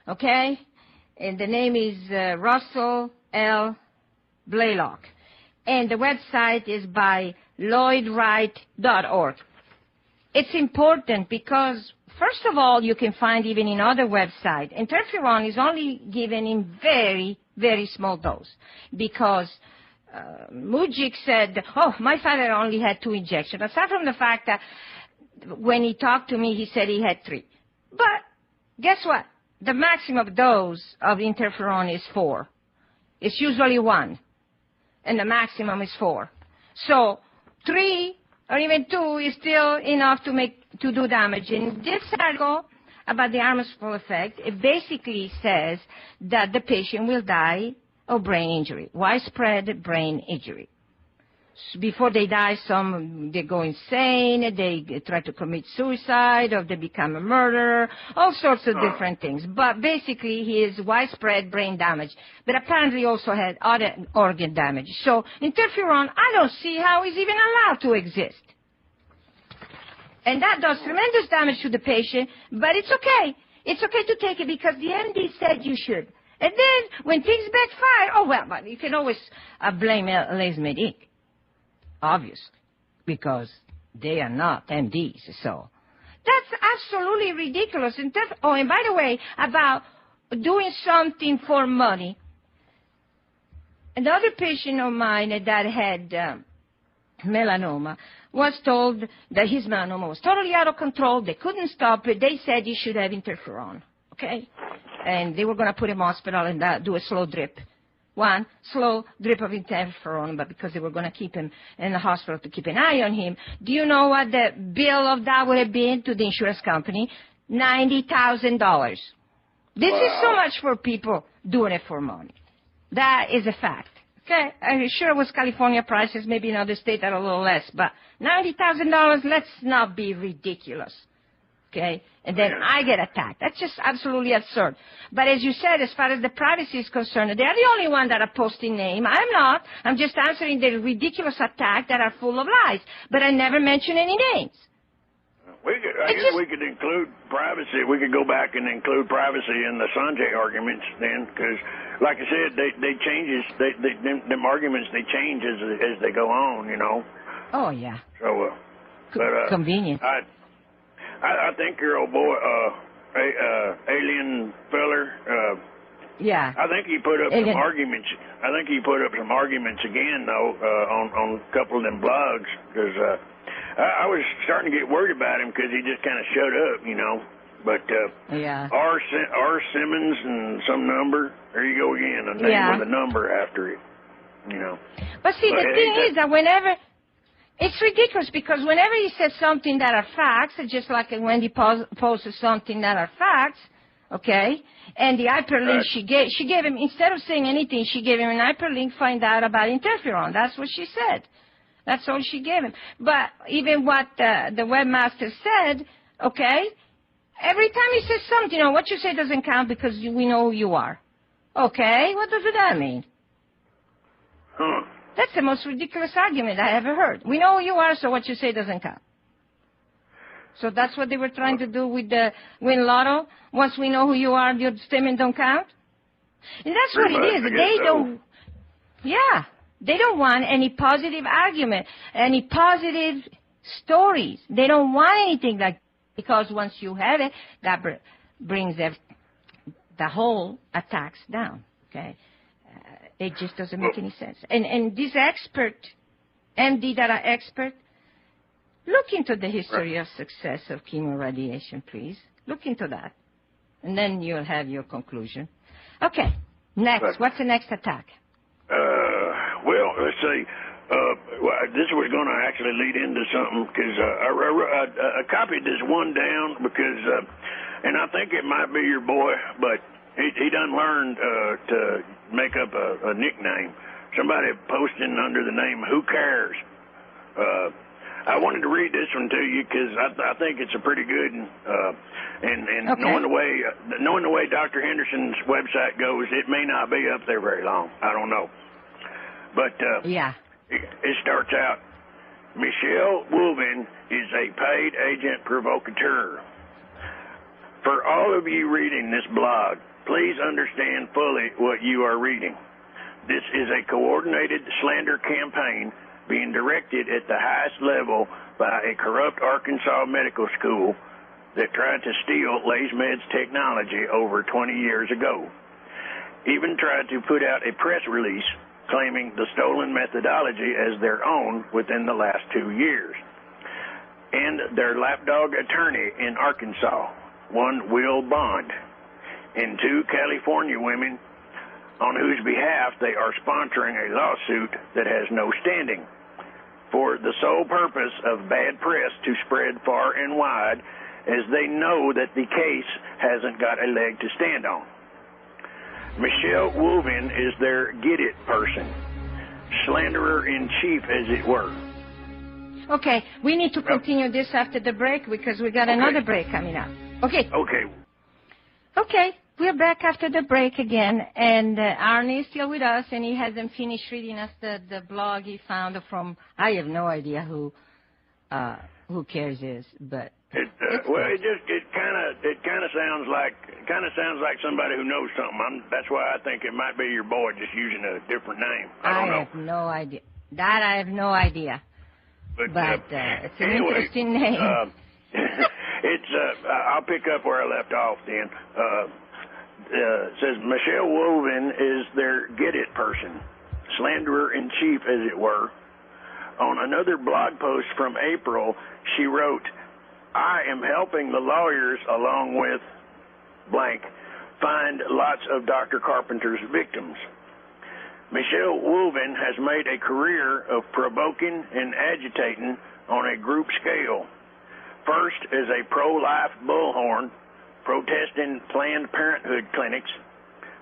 okay? And the name is Russell L. Blaylock. And the website is by lloydwright.org. It's important because, first of all, you can find even in other websites, interferon is only given in very, very small dose because Mujik said, oh, my father only had 2 injections. Aside from the fact that when he talked to me, he said he had 3. But guess what? The maximum dose of interferon is 4. It's usually 1, and the maximum is 4. So 3 or even 2 is still enough to do damage. In this article about the harmful effect, it basically says that the patient will die of brain injury, widespread brain injury. Before they die, they go insane, they try to commit suicide, or they become a murderer, all sorts of different things. But basically, he is widespread brain damage. But apparently also had other organ damage. So interferon, I don't see how it's even allowed to exist. And that does tremendous damage to the patient, but it's okay. It's okay to take it because the MD said you should. And then when things backfire, oh, well, but you can always blame Lase Med Inc. Obviously, because they are not MDs, so. That's absolutely ridiculous. And by the way, about doing something for money, another patient of mine that had melanoma was told that his melanoma was totally out of control. They couldn't stop it. They said he should have interferon, okay? And they were going to put him in hospital and do a slow drip. 1 slow drip of interferon, but because they were going to keep him in the hospital to keep an eye on him. Do you know what the bill of that would have been to the insurance company? $90,000. This is so much for people doing it for money. That is a fact. Okay, I'm sure it was California prices, maybe in other states are a little less, but $90,000, let's not be ridiculous. Okay? And then I get attacked. That's just absolutely absurd. But as you said, as far as the privacy is concerned, they're the only one that are posting name. I'm not. I'm just answering the ridiculous attack that are full of lies. But I never mention any names. I guess we could include privacy. We could go back and include privacy in the Sanjay arguments then, because, like I said, they changes. Them arguments, they change as they go on, you know. Oh, yeah. So, convenient. I think your old boy, alien feller. Yeah. I think he put up some arguments. I think he put up some arguments again, though, on a couple of them blogs, because I was starting to get worried about him because he just kind of shut up, you know. But yeah. R. Simmons and some number. There you go again, a name with a number after it, you know. But see, the thing is that whenever. It's ridiculous because whenever he says something that are facts, just like when he posts something that are facts, okay, and the hyperlink she gave him, instead of saying anything, she gave him an hyperlink, find out about interferon. That's what she said. That's all she gave him. But even what the webmaster said, okay, every time he says something, you know, what you say doesn't count because we know who you are. Okay, what does that mean? Huh. That's the most ridiculous argument I ever heard. We know who you are, so what you say doesn't count. So that's what they were trying to do with the Win Lotto. Once we know who you are, your statement don't count. And that's what it is. They don't. Yeah, they don't want any positive argument, any positive stories. They don't want anything like because once you have it, that brings the whole attacks down. Okay. It just doesn't make any sense. And this expert, MD that are expert, look into the history of success of chemoradiation, please. Look into that. And then you'll have your conclusion. Okay, next. What's the next attack? Well, let's see. This was going to actually lead into something because I copied this one down because, and I think it might be your boy, but he done learned to make up a nickname. Somebody posting under the name Who Cares? I wanted to read this one to you because I think it's a pretty good and okay. knowing the way Dr. Henderson's website goes, it may not be up there very long. I don't know, but yeah, it starts out. Michelle Wolven is a paid agent provocateur. For all of you reading this blog, please understand fully what you are reading. This is a coordinated slander campaign being directed at the highest level by a corrupt Arkansas medical school that tried to steal Lase Med's technology over 20 years ago. Even tried to put out a press release claiming the stolen methodology as their own within the last 2 years. And their lapdog attorney in Arkansas, one Will Bond, and 2 California women on whose behalf they are sponsoring a lawsuit that has no standing for the sole purpose of bad press to spread far and wide, as they know that the case hasn't got a leg to stand on. Michelle Wolven is their get-it person, slanderer-in-chief, as it were. Okay, we need to continue this after the break because we got another break coming up. Okay. Okay, we're back after the break again, and Arnie is still with us, and he hasn't finished reading us the blog he found from, I have no idea who cares is, but... It kind of sounds like somebody who knows something. That's why I think it might be your boy just using a different name. I don't know. have no idea. That I have no idea. But it's an interesting name. I'll pick up where I left off then. It says Michelle Wolven is their get-it person, slanderer-in-chief, as it were. On another blog post from April, she wrote, I am helping the lawyers along with blank find lots of Dr. Carpenter's victims. Michelle Wolven has made a career of provoking and agitating on a group scale. First as a pro-life bullhorn, protesting Planned Parenthood clinics,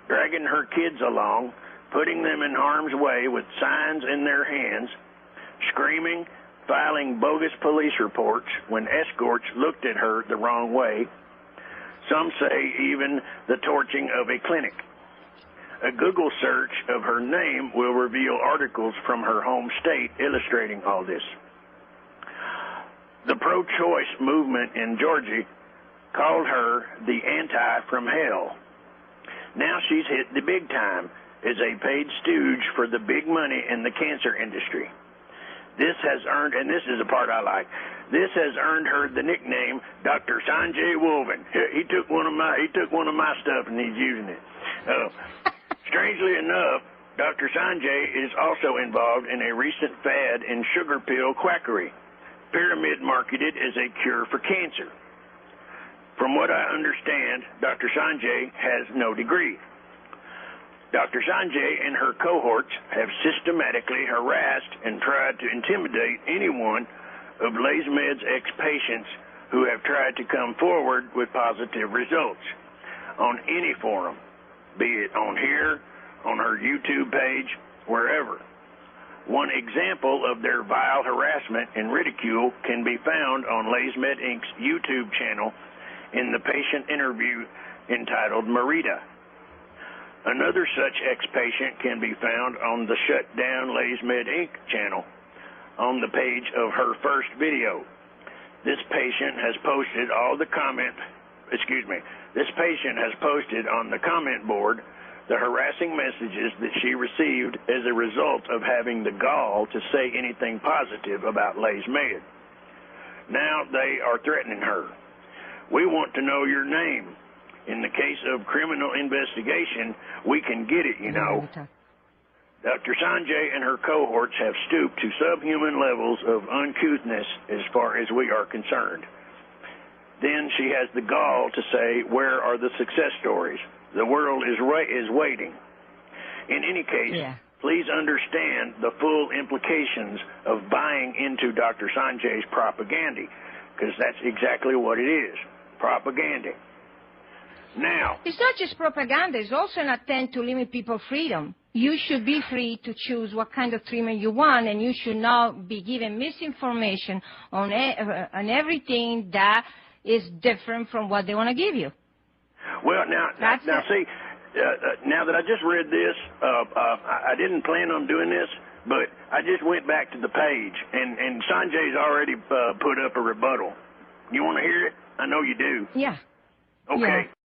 dragging her kids along, putting them in harm's way with signs in their hands, screaming, filing bogus police reports when escorts looked at her the wrong way. Some say even the torching of a clinic. A Google search of her name will reveal articles from her home state illustrating all this. The pro-choice movement in Georgia called her the anti from hell. Now she's hit the big time as a paid stooge for the big money in the cancer industry. This has earned, and this is the part I like, this has earned her the nickname Dr. Sanjay Wolven. He took one of my stuff and he's using it. Strangely enough, Dr. Sanjay is also involved in a recent fad in sugar pill quackery, pyramid marketed as a cure for cancer. From what I understand, Dr. Sanjay has no degree. Dr. Sanjay and her cohorts have systematically harassed and tried to intimidate anyone of Lase Med's ex-patients who have tried to come forward with positive results on any forum, be it on here, on her YouTube page, wherever. One example of their vile harassment and ridicule can be found on Lase Med Inc's YouTube channel in the patient interview entitled Marita. Another such ex-patient can be found on the Shut Down Lase Med Inc. channel on the page of her first video. This patient has posted on the comment board the harassing messages that she received as a result of having the gall to say anything positive about Lase Med. Now they are threatening her. We want to know your name. In the case of criminal investigation, we can get it, you know. Dr. Sanjay and her cohorts have stooped to subhuman levels of uncouthness as far as we are concerned. Then she has the gall to say, where are the success stories? The world is waiting. In any case, please understand the full implications of buying into Dr. Sanjay's propaganda, because that's exactly what it is, propaganda. Now, it's not just propaganda, it's also an attempt to limit people's freedom. You should be free to choose what kind of treatment you want, and you should not be given misinformation on everything that is different from what they want to give you. Well, now see, now that I just read this, I didn't plan on doing this, but I just went back to the page, and Sanjay's already put up a rebuttal. You want to hear it? I know you do. Yeah. Okay. Yeah.